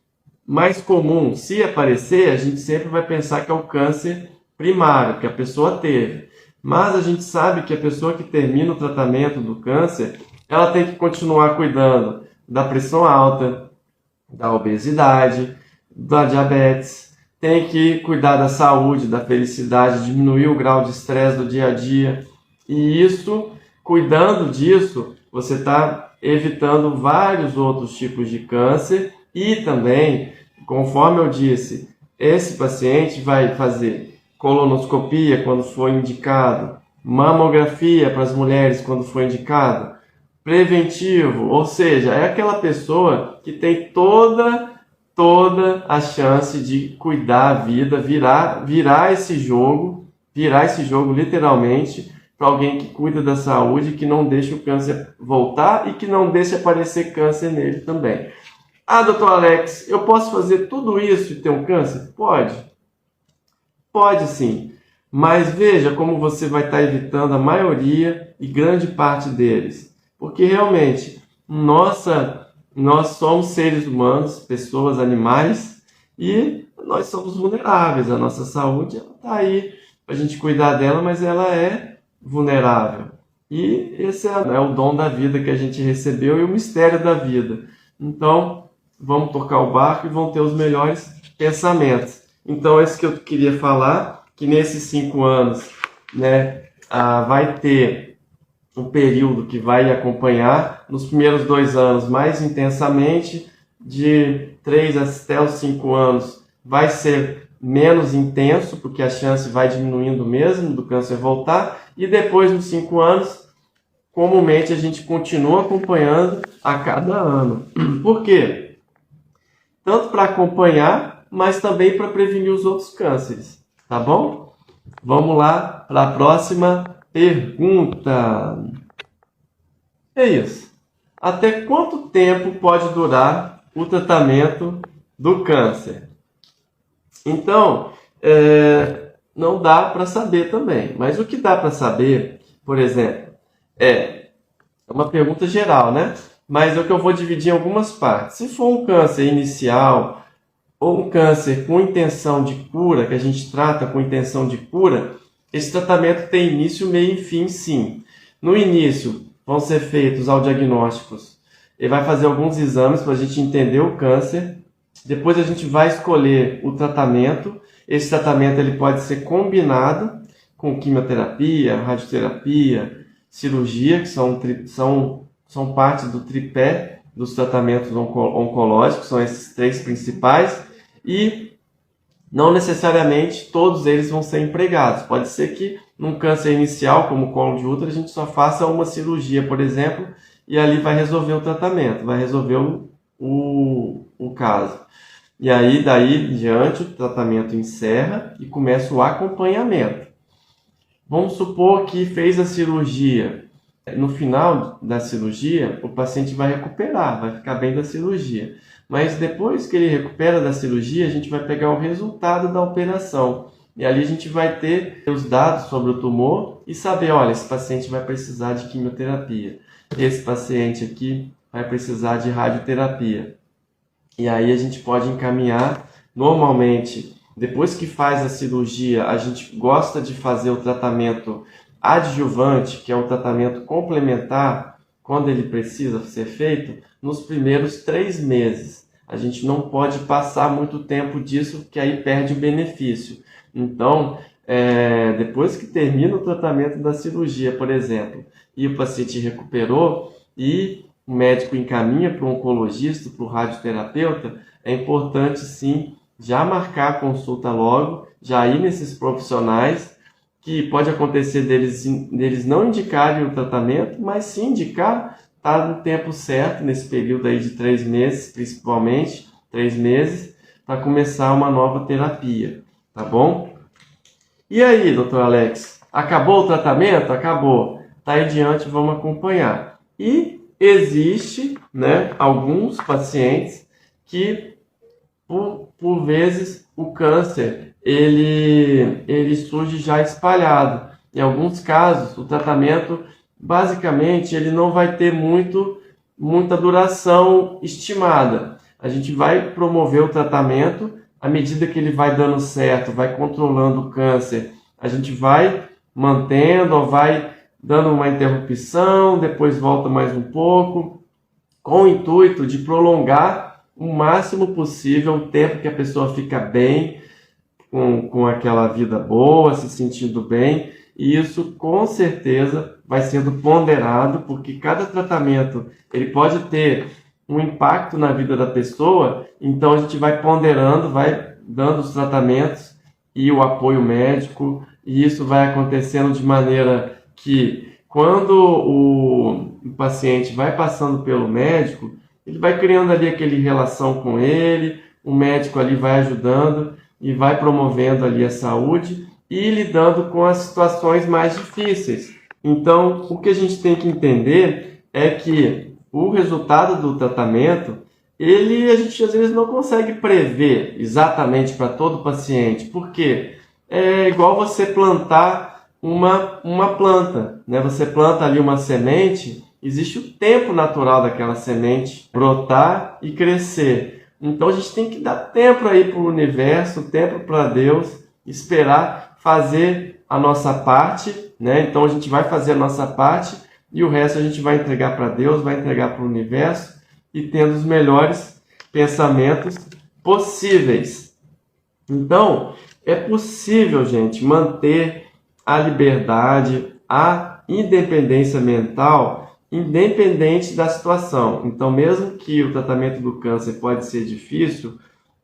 Mais comum, se aparecer, a gente sempre vai pensar que é o câncer primário, que a pessoa teve. Mas a gente sabe que a pessoa que termina o tratamento do câncer, ela tem que continuar cuidando da pressão alta, da obesidade, da diabetes, tem que cuidar da saúde, da felicidade, diminuir o grau de estresse do dia a dia. E isso, cuidando disso, você está evitando vários outros tipos de câncer e também, conforme eu disse, esse paciente vai fazer colonoscopia quando for indicado, mamografia para as mulheres quando for indicado, preventivo, ou seja, é aquela pessoa que tem toda a chance de cuidar a vida, virar esse jogo literalmente para alguém que cuida da saúde, que não deixa o câncer voltar e que não deixa aparecer câncer nele também. Ah, doutor Alex, eu posso fazer tudo isso e ter um câncer? Pode. Pode sim. Mas veja como você vai estar evitando a maioria e grande parte deles. Porque realmente, nós somos seres humanos, pessoas, animais, e nós somos vulneráveis. A nossa saúde está aí para a gente cuidar dela, mas ela é vulnerável. E esse é o dom da vida que a gente recebeu e o mistério da vida. Então, vamos tocar o barco e vão ter os melhores pensamentos. Então, é isso que eu queria falar, que nesses 5 anos, né, vai ter um período que vai acompanhar, nos primeiros 2 anos mais intensamente, de 3 até os 5 anos vai ser menos intenso, porque a chance vai diminuindo mesmo do câncer voltar, e depois dos 5 anos, comumente a gente continua acompanhando a cada ano. Por quê? Tanto para acompanhar, mas também para prevenir os outros cânceres, tá bom? Vamos lá para a próxima pergunta. É isso. Até quanto tempo pode durar o tratamento do câncer? Então, não dá para saber também. Mas o que dá para saber, por exemplo, é uma pergunta geral, né? Mas é o que eu vou dividir em algumas partes. Se for um câncer inicial ou um câncer com intenção de cura, que a gente trata com intenção de cura, esse tratamento tem início, meio e fim, sim. No início, vão ser feitos diagnósticos. Ele vai fazer alguns exames para a gente entender o câncer. Depois a gente vai escolher o tratamento. Esse tratamento ele pode ser combinado com quimioterapia, radioterapia, cirurgia, que são parte do tripé dos tratamentos oncológicos, são esses 3 principais, e não necessariamente todos eles vão ser empregados. Pode ser que num câncer inicial, como o colo de útero, a gente só faça uma cirurgia, por exemplo, e ali vai resolver o tratamento, vai resolver o caso. E aí, daí em diante, o tratamento encerra e começa o acompanhamento. Vamos supor que fez a cirurgia. No final da cirurgia, o paciente vai recuperar, vai ficar bem da cirurgia. Mas depois que ele recupera da cirurgia, a gente vai pegar o resultado da operação. E ali a gente vai ter os dados sobre o tumor e saber, olha, esse paciente vai precisar de quimioterapia. Esse paciente aqui vai precisar de radioterapia. E aí a gente pode encaminhar, normalmente, depois que faz a cirurgia, a gente gosta de fazer o tratamento adjuvante, que é um tratamento complementar, quando ele precisa ser feito, nos primeiros 3 meses. A gente não pode passar muito tempo disso, porque aí perde o benefício. Então, depois que termina o tratamento da cirurgia, por exemplo, e o paciente recuperou, e o médico encaminha para o oncologista, para o radioterapeuta, é importante sim já marcar a consulta logo, já ir nesses profissionais, que pode acontecer deles não indicarem o tratamento, mas sim indicar, tá no tempo certo, nesse período aí de 3 meses, principalmente 3 meses, para começar uma nova terapia, tá bom? E aí, doutor Alex, acabou o tratamento? Acabou. Tá aí diante, vamos acompanhar. E existe, né, alguns pacientes que, por vezes, o câncer ele surge já espalhado. Em alguns casos, o tratamento, basicamente, ele não vai ter muita duração estimada. A gente vai promover o tratamento, à medida que ele vai dando certo, vai controlando o câncer, a gente vai mantendo ou vai dando uma interrupção, depois volta mais um pouco, com o intuito de prolongar o máximo possível o tempo que a pessoa fica bem, com aquela vida boa, se sentindo bem, e isso com certeza vai sendo ponderado, porque cada tratamento ele pode ter um impacto na vida da pessoa, então a gente vai ponderando, vai dando os tratamentos e o apoio médico, e isso vai acontecendo de maneira que quando o paciente vai passando pelo médico, ele vai criando ali aquela relação com ele, o médico ali vai ajudando e vai promovendo ali a saúde e lidando com as situações mais difíceis. Então, o que a gente tem que entender é que o resultado do tratamento, a gente às vezes não consegue prever exatamente para todo paciente, porque é igual você plantar uma planta, né? Você planta ali uma semente, existe o tempo natural daquela semente brotar e crescer. Então a gente tem que dar tempo aí para o universo, tempo para Deus, esperar fazer a nossa parte, né? Então a gente vai fazer a nossa parte e o resto a gente vai entregar para Deus, vai entregar para o universo e tendo os melhores pensamentos possíveis. Então, é possível, gente, manter a liberdade, a independência mental, independente da situação. Então, mesmo que o tratamento do câncer pode ser difícil,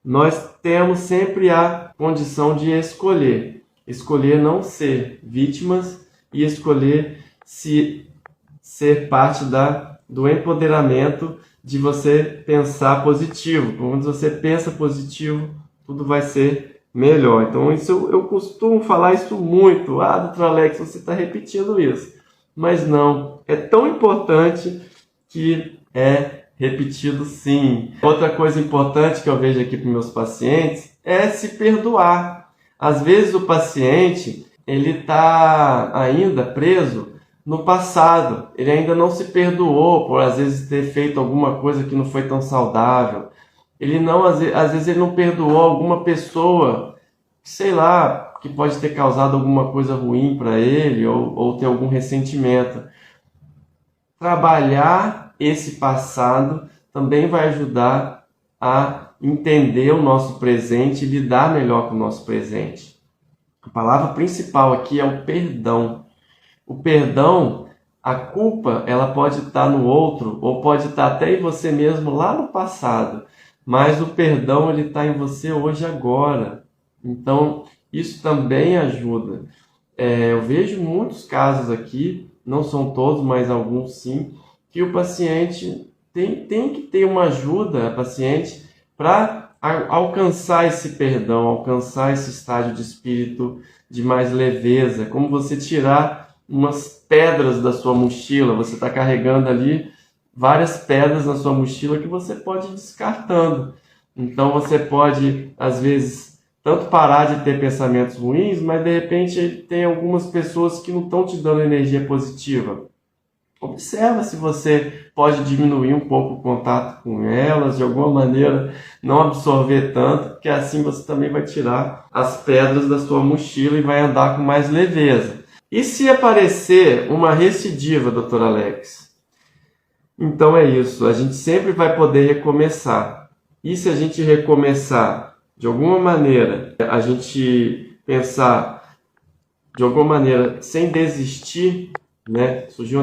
nós temos sempre a condição de escolher. Escolher não ser vítimas e escolher ser parte do empoderamento de você pensar positivo. Quando você pensa positivo, tudo vai ser melhor. Então, isso eu costumo falar isso muito. Dr. Alex, você está repetindo isso. Mas não, é tão importante que é repetido sim. Outra coisa importante que eu vejo aqui para meus pacientes é se perdoar. Às vezes o paciente ele está ainda preso no passado, ele ainda não se perdoou por às vezes ter feito alguma coisa que não foi tão saudável. Ele não, às vezes ele não perdoou alguma pessoa, sei lá, que pode ter causado alguma coisa ruim para ele ou ter algum ressentimento. Trabalhar esse passado também vai ajudar a entender o nosso presente e lidar melhor com o nosso presente. A palavra principal aqui é o perdão. O perdão, a culpa, ela pode estar no outro ou pode estar até em você mesmo lá no passado, mas o perdão ele está em você hoje agora. Então, isso também ajuda. Eu vejo muitos casos aqui, não são todos, mas alguns sim, que o paciente tem que ter uma ajuda, paciente, para alcançar esse perdão, alcançar esse estágio de espírito de mais leveza, como você tirar umas pedras da sua mochila, você está carregando ali várias pedras na sua mochila que você pode ir descartando. Então você pode, às vezes, tanto parar de ter pensamentos ruins, mas de repente tem algumas pessoas que não estão te dando energia positiva. Observa se você pode diminuir um pouco o contato com elas, de alguma maneira não absorver tanto, porque assim você também vai tirar as pedras da sua mochila e vai andar com mais leveza. E se aparecer uma recidiva, Dr. Alex? Então é isso, a gente sempre vai poder recomeçar. E se a gente recomeçar de alguma maneira, a gente pensar de alguma maneira sem desistir, né? Surgiu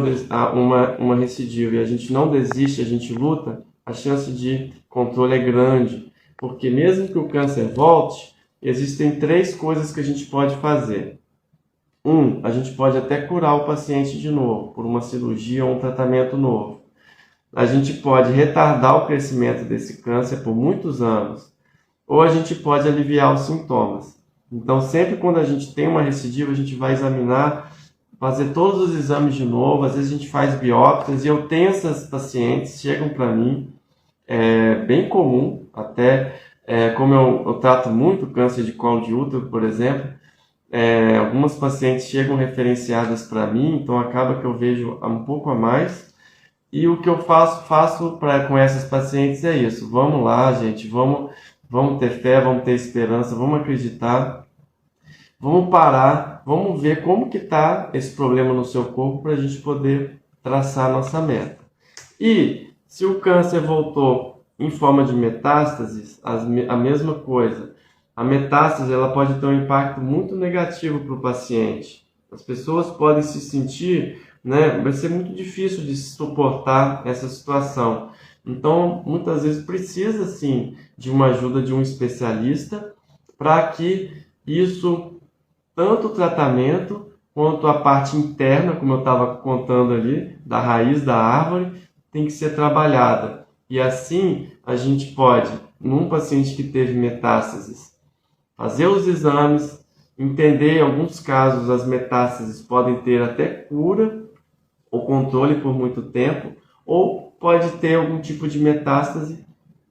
uma recidiva e a gente não desiste, a gente luta, a chance de controle é grande. Porque mesmo que o câncer volte, existem 3 coisas que a gente pode fazer. A gente pode até curar o paciente de novo, por uma cirurgia ou um tratamento novo. A gente pode retardar o crescimento desse câncer por muitos anos, ou a gente pode aliviar os sintomas. Então, sempre quando a gente tem uma recidiva, a gente vai examinar, fazer todos os exames de novo, às vezes a gente faz biópsias, e eu tenho essas pacientes, chegam para mim, é bem comum, até como eu trato muito câncer de colo de útero, por exemplo, algumas pacientes chegam referenciadas para mim, então acaba que eu vejo um pouco a mais. E o que eu faço com essas pacientes é isso. Vamos lá, gente, vamos ter fé, vamos ter esperança, vamos acreditar, vamos parar, vamos ver como que está esse problema no seu corpo para a gente poder traçar a nossa meta. E se o câncer voltou em forma de metástases, a mesma coisa. A metástase ela pode ter um impacto muito negativo para o paciente. As pessoas podem se sentir, né, vai ser muito difícil de suportar essa situação. Então, muitas vezes precisa sim de uma ajuda de um especialista para que isso, tanto o tratamento quanto a parte interna, como eu estava contando ali, da raiz da árvore, tem que ser trabalhada. E assim a gente pode, num paciente que teve metástases, fazer os exames, entender em alguns casos as metástases podem ter até cura ou controle por muito tempo, ou pode ter algum tipo de metástase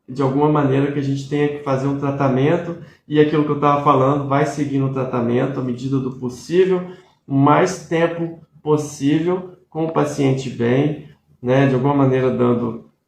de alguma maneira que a gente tenha que fazer um tratamento, e aquilo que eu estava falando, vai seguir no tratamento à medida do possível, o mais tempo possível, com o paciente bem, né, de alguma maneira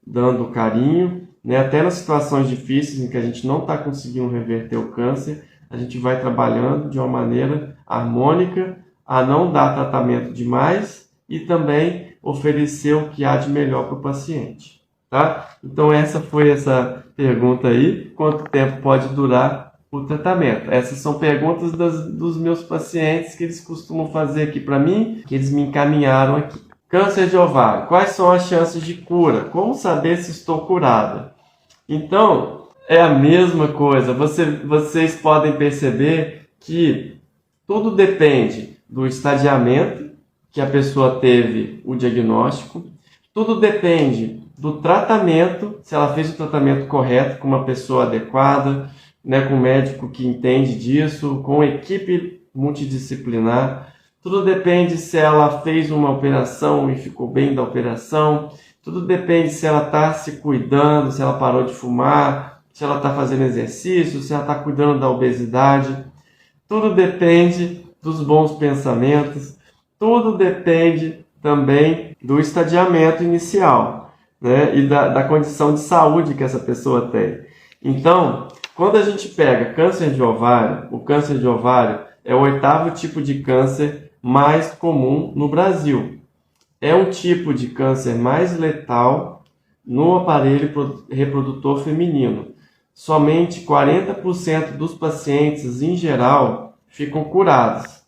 dando carinho, né, até nas situações difíceis em que a gente não está conseguindo reverter o câncer, a gente vai trabalhando de uma maneira harmônica a não dar tratamento demais e também oferecer o que há de melhor para o paciente. Tá? Então essa foi essa pergunta aí, quanto tempo pode durar o tratamento? Essas são perguntas dos meus pacientes que eles costumam fazer aqui para mim, que eles me encaminharam aqui. Câncer de ovário, quais são as chances de cura? Como saber se estou curada? Então, é a mesma coisa, vocês podem perceber que tudo depende do estadiamento que a pessoa teve o diagnóstico, tudo depende do tratamento, se ela fez o tratamento correto com uma pessoa adequada, né, com um médico que entende disso, com equipe multidisciplinar. Tudo depende se ela fez uma operação e ficou bem da operação. Tudo depende se ela está se cuidando, se ela parou de fumar, se ela está fazendo exercício, se ela está cuidando da obesidade. Tudo depende dos bons pensamentos. Tudo depende também do estadiamento inicial, né? E da condição de saúde que essa pessoa tem. Então, quando a gente pega câncer de ovário, o câncer de ovário é o 8º tipo de câncer mais comum no Brasil. É um tipo de câncer mais letal no aparelho reprodutor feminino. Somente 40% dos pacientes, em geral, ficam curados.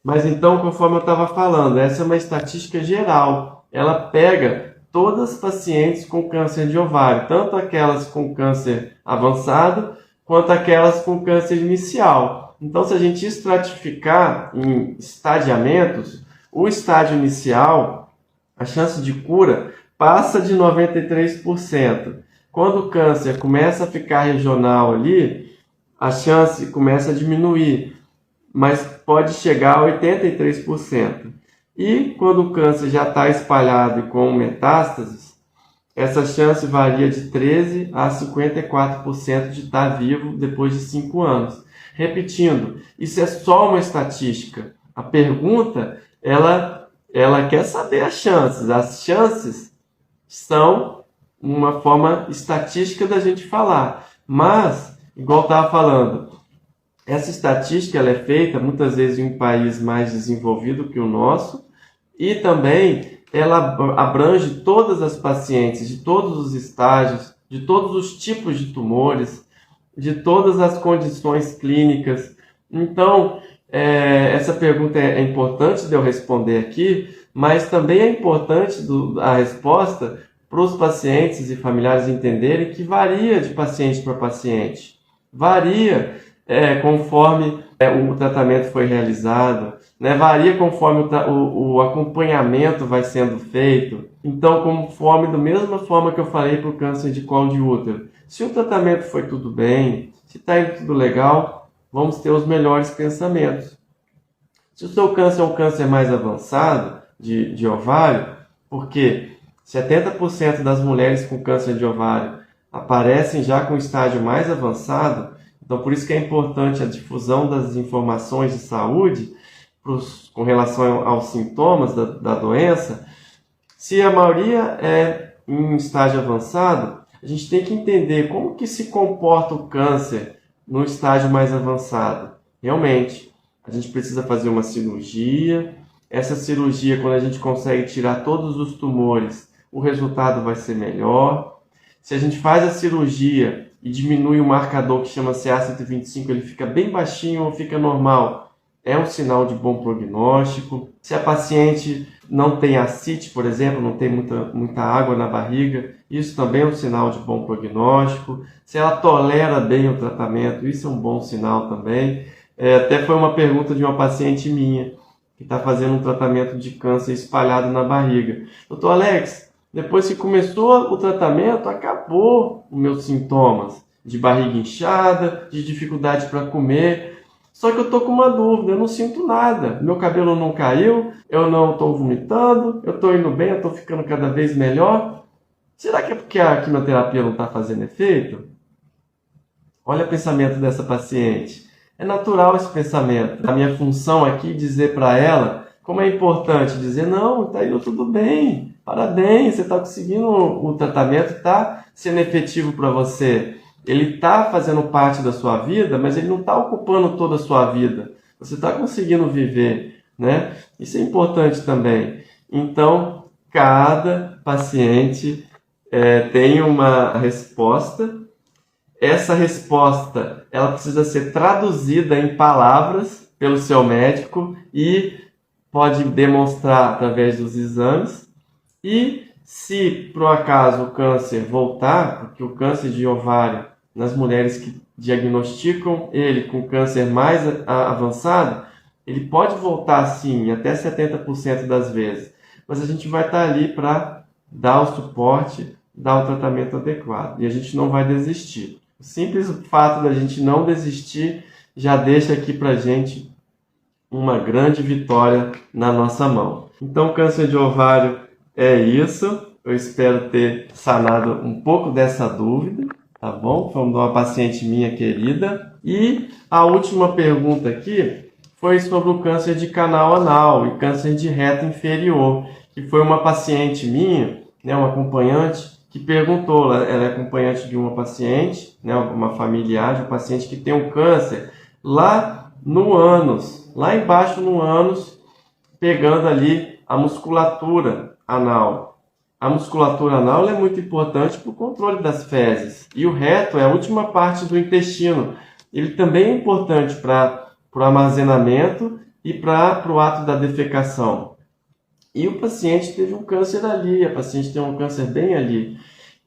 Mas então, conforme eu estava falando, essa é uma estatística geral. Ela pega todas as pacientes com câncer de ovário, tanto aquelas com câncer avançado, quanto aquelas com câncer inicial. Então, se a gente estratificar em estadiamentos, o estágio inicial, a chance de cura passa de 93%. Quando o câncer começa a ficar regional ali, a chance começa a diminuir, mas pode chegar a 83%. E quando o câncer já está espalhado e com metástases, essa chance varia de 13% a 54% de estar vivo depois de 5 anos. Repetindo, isso é só uma estatística. A pergunta, ela quer saber as chances. As chances são uma forma estatística da gente falar. Mas, igual eu estava falando, essa estatística ela é feita muitas vezes em um país mais desenvolvido que o nosso e também ela abrange todas as pacientes de todos os estágios, de todos os tipos de tumores, de todas as condições clínicas. Então, essa pergunta é importante de eu responder aqui, mas também é importante a resposta para os pacientes e familiares entenderem que varia de paciente para paciente. Varia conforme o tratamento foi realizado, né? Varia conforme o acompanhamento vai sendo feito. Então, da mesma forma que eu falei para o câncer de colo de útero, se o tratamento foi tudo bem, se está indo tudo legal, vamos ter os melhores pensamentos. Se o seu câncer é um câncer mais avançado de ovário, porque 70% das mulheres com câncer de ovário aparecem já com estágio mais avançado, então por isso que é importante a difusão das informações de saúde com relação aos sintomas da doença. Se a maioria é em estágio avançado, a gente tem que entender como que se comporta o câncer no estágio mais avançado. Realmente, a gente precisa fazer uma cirurgia. Essa cirurgia, quando a gente consegue tirar todos os tumores, o resultado vai ser melhor. Se a gente faz a cirurgia e diminui o marcador que chama CA125, ele fica bem baixinho ou fica normal, é um sinal de bom prognóstico. Se a paciente não tem ascite, por exemplo, não tem muita água na barriga, isso também é um sinal de bom prognóstico. Se ela tolera bem o tratamento, isso é um bom sinal também. Até foi uma pergunta de uma paciente minha, que está fazendo um tratamento de câncer espalhado na barriga. Doutor Alex, depois que começou o tratamento, acabou os meus sintomas de barriga inchada, de dificuldade para comer. Só que eu estou com uma dúvida, eu não sinto nada. Meu cabelo não caiu, eu não estou vomitando, eu estou indo bem, eu estou ficando cada vez melhor. Será que é porque a quimioterapia não está fazendo efeito? Olha o pensamento dessa paciente. É natural esse pensamento. A minha função aqui é dizer para ela como é importante dizer, não, está indo tudo bem, parabéns, você está conseguindo o tratamento, está sendo efetivo para você. Ele está fazendo parte da sua vida, mas ele não está ocupando toda a sua vida. Você está conseguindo viver, né? Isso é importante também. Então, cada paciente tem uma resposta. Essa resposta ela precisa ser traduzida em palavras pelo seu médico e pode demonstrar através dos exames. E se por acaso o câncer voltar, porque o câncer de ovário nas mulheres que diagnosticam ele com câncer mais avançado, ele pode voltar sim, até 70% das vezes. Mas a gente vai estar ali para dar o suporte, dar o tratamento adequado. E a gente não vai desistir. O simples fato da gente não desistir já deixa aqui para a gente uma grande vitória na nossa mão. Então, câncer de ovário é isso. Eu espero ter sanado um pouco dessa dúvida, tá bom? Foi uma paciente minha querida. E a última pergunta aqui foi sobre o câncer de canal anal e câncer de reto inferior, que foi uma paciente minha, né, uma acompanhante, que perguntou. Ela é acompanhante de uma paciente, né, uma familiar de um paciente que tem um câncer lá no ânus, lá embaixo no ânus, pegando ali a musculatura anal. A musculatura anal é muito importante para o controle das fezes. E o reto é a última parte do intestino. Ele também é importante para o armazenamento e para o ato da defecação. E o paciente teve um câncer ali, a paciente tem um câncer bem ali.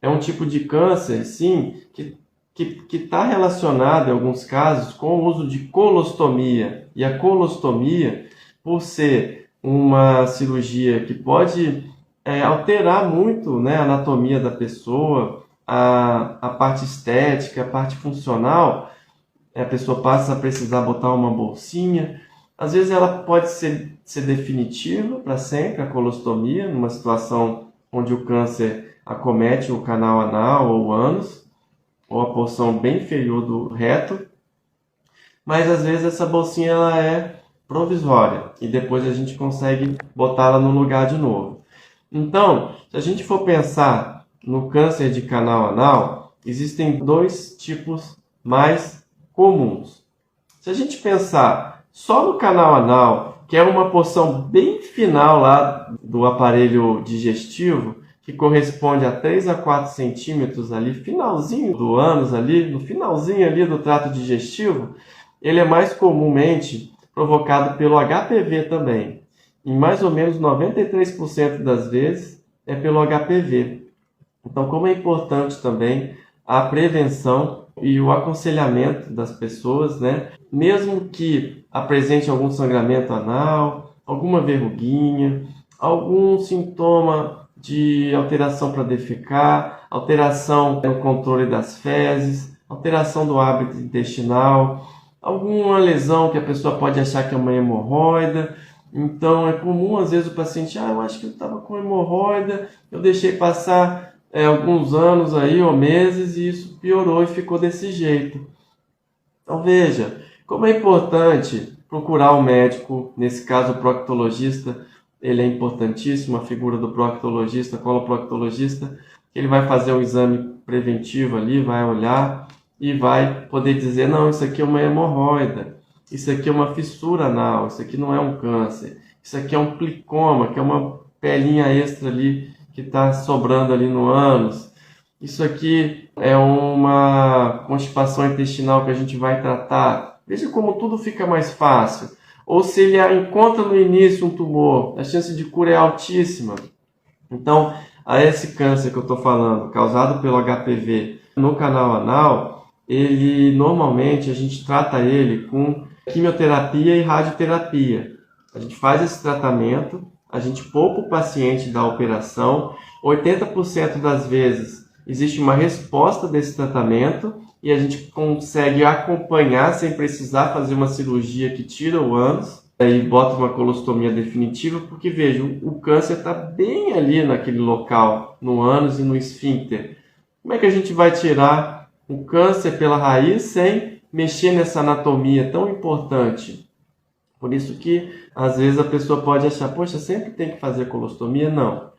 É um tipo de câncer, sim, que está relacionado, em alguns casos, com o uso de colostomia. E a colostomia, por ser uma cirurgia que pode alterar muito, né, a anatomia da pessoa, a parte estética, a parte funcional, a pessoa passa a precisar botar uma bolsinha. Às vezes ela pode ser definitiva para sempre, a colostomia, numa situação onde o câncer acomete o canal anal ou o ânus, ou a porção bem inferior do reto. Mas às vezes essa bolsinha ela é provisória e depois a gente consegue botá-la no lugar de novo. Então, se a gente for pensar no câncer de canal anal, existem dois tipos mais comuns. Se a gente pensar só no canal anal, que é uma porção bem final lá do aparelho digestivo, que corresponde a 3 a 4 centímetros ali, finalzinho do ânus ali, no finalzinho ali do trato digestivo, ele é mais comumente provocado pelo HPV também. Em mais ou menos 93% das vezes é pelo HPV. Então, como é importante também a prevenção e o aconselhamento das pessoas, né? Mesmo que apresente algum sangramento anal, alguma verruguinha, algum sintoma de alteração para defecar, alteração no controle das fezes, alteração do hábito intestinal, alguma lesão que a pessoa pode achar que é uma hemorroida. Então é comum às vezes o paciente, eu acho que eu estava com hemorroida, eu deixei passar alguns anos aí ou meses e isso piorou e ficou desse jeito. Então veja, como é importante procurar um médico, nesse caso o proctologista, ele é importantíssimo, a figura do proctologista, coloproctologista, ele vai fazer um exame preventivo ali, vai olhar e vai poder dizer, não, isso aqui é uma hemorroida, isso aqui é uma fissura anal, isso aqui não é um câncer, isso aqui é um plicoma, que é uma pelinha extra ali que está sobrando ali no ânus, isso aqui é uma constipação intestinal que a gente vai tratar. Veja como tudo fica mais fácil. Ou se ele encontra no início um tumor, a chance de cura é altíssima. Então, a esse câncer que eu estou falando, causado pelo HPV no canal anal, ele normalmente a gente trata ele com quimioterapia e radioterapia. A gente faz esse tratamento, a gente poupa o paciente da operação, 80% das vezes existe uma resposta desse tratamento e a gente consegue acompanhar sem precisar fazer uma cirurgia que tira o ânus. e bota uma colostomia definitiva, porque veja, o câncer está bem ali naquele local, no ânus e no esfíncter. Como é que a gente vai tirar o câncer pela raiz sem mexer nessa anatomia tão importante? Por isso que, às vezes, a pessoa pode achar, poxa, sempre tem que fazer colostomia? Não.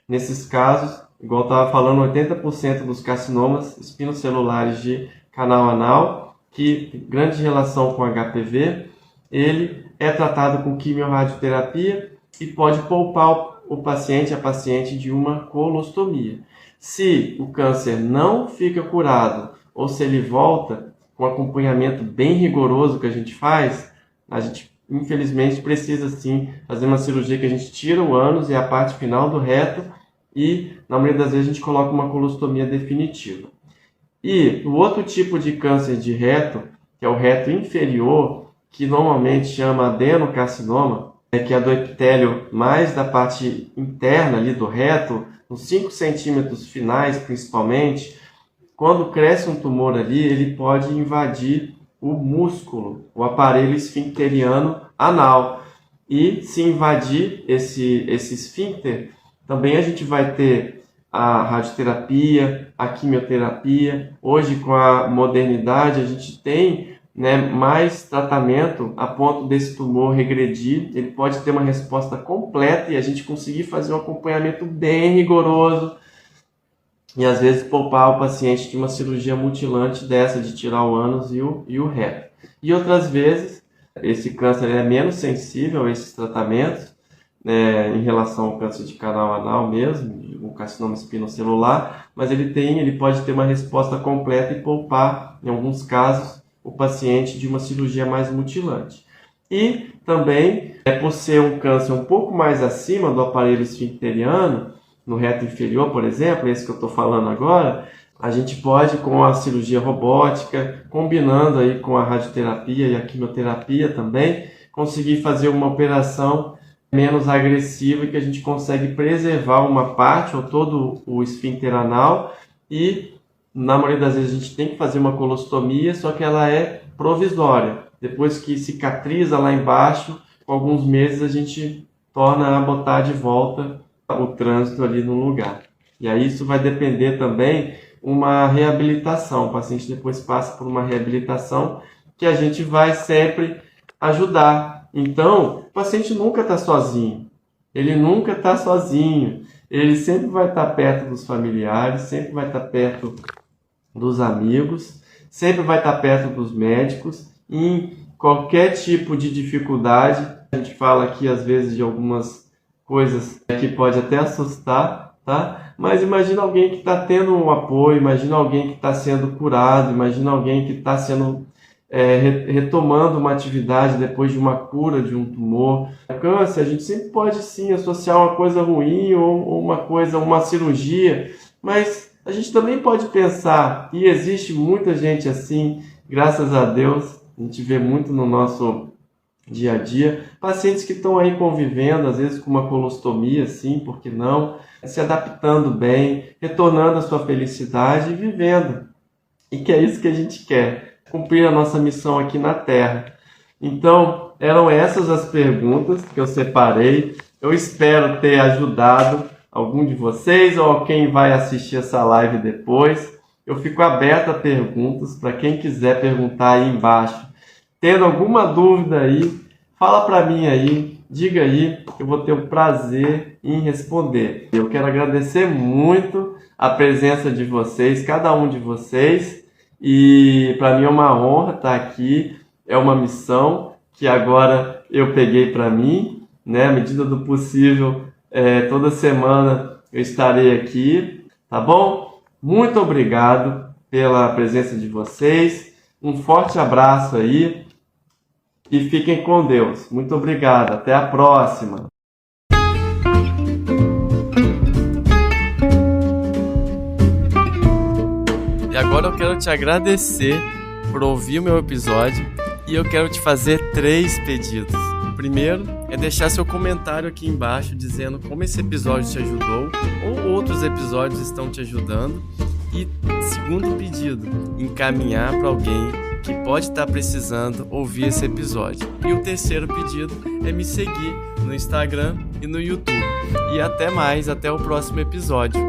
Nesses casos, igual eu estava falando, 80% dos carcinomas espinocelulares de canal anal, que tem grande relação com HPV, ele é tratado com quimiorradioterapia e pode poupar o paciente, a paciente, de uma colostomia. Se o câncer não fica curado ou se ele volta com acompanhamento bem rigoroso que a gente faz, a gente infelizmente precisa sim fazer uma cirurgia que a gente tira o ânus e a parte final do reto e na maioria das vezes a gente coloca uma colostomia definitiva. E o outro tipo de câncer de reto, que é o reto inferior, que normalmente chama adenocarcinoma, que é do epitélio mais da parte interna ali do reto, nos 5 centímetros finais principalmente. Quando cresce um tumor ali, ele pode invadir o músculo, o aparelho esfincteriano anal. E se invadir esse esfíncter, também a gente vai ter a radioterapia, a quimioterapia. Hoje, com a modernidade, a gente tem mais tratamento a ponto desse tumor regredir. Ele pode ter uma resposta completa e a gente conseguir fazer um acompanhamento bem rigoroso e às vezes poupar o paciente de uma cirurgia mutilante dessa, de tirar o ânus e o reto. E outras vezes, esse câncer é menos sensível a esses tratamentos, em relação ao câncer de canal anal mesmo, o carcinoma espinocelular, mas ele pode ter uma resposta completa e poupar, em alguns casos, o paciente de uma cirurgia mais mutilante. E também, por ser um câncer um pouco mais acima do aparelho esfincteriano, no reto inferior, por exemplo, esse que eu estou falando agora, a gente pode, com a cirurgia robótica, combinando aí com a radioterapia e a quimioterapia também, conseguir fazer uma operação menos agressiva e que a gente consegue preservar uma parte ou todo o esfíncter anal e, na maioria das vezes, a gente tem que fazer uma colostomia, só que ela é provisória. Depois que cicatriza lá embaixo, com alguns meses a gente torna a botar de volta o trânsito ali no lugar. E aí isso vai depender também uma reabilitação. O paciente depois passa por uma reabilitação que a gente vai sempre ajudar. Então, o paciente nunca está sozinho. Ele nunca está sozinho. Ele sempre vai estar perto dos familiares, sempre vai estar perto dos amigos, sempre vai estar perto dos médicos. Em qualquer tipo de dificuldade, a gente fala aqui às vezes de algumas coisas que pode até assustar, tá? Mas imagina alguém que está tendo um apoio, imagina alguém que está sendo curado, imagina alguém que está sendo retomando uma atividade depois de uma cura de um tumor. Câncer, a gente sempre pode sim associar uma coisa ruim ou uma cirurgia, mas a gente também pode pensar, e existe muita gente assim, graças a Deus, a gente vê muito no nosso dia a dia, pacientes que estão aí convivendo, às vezes com uma colostomia, sim, por que não, se adaptando bem, retornando à sua felicidade e vivendo. E que é isso que a gente quer, cumprir a nossa missão aqui na Terra. Então, eram essas as perguntas que eu separei. Eu espero ter ajudado algum de vocês ou quem vai assistir essa live depois. Eu fico aberto a perguntas para quem quiser perguntar aí embaixo. Tendo alguma dúvida aí, fala para mim aí, diga aí, eu vou ter um prazer em responder. Eu quero agradecer muito a presença de vocês, cada um de vocês, e para mim é uma honra estar aqui, é uma missão que agora eu peguei para mim, né? À medida do possível, toda semana eu estarei aqui, tá bom? Muito obrigado pela presença de vocês, um forte abraço aí e fiquem com Deus. Muito obrigado, até a próxima! E agora eu quero te agradecer por ouvir o meu episódio e eu quero te fazer 3 pedidos. O primeiro é deixar seu comentário aqui embaixo dizendo como esse episódio te ajudou ou outros episódios estão te ajudando. E segundo pedido, encaminhar para alguém que pode estar precisando ouvir esse episódio. E o terceiro pedido é me seguir no Instagram e no YouTube. E até mais, até o próximo episódio.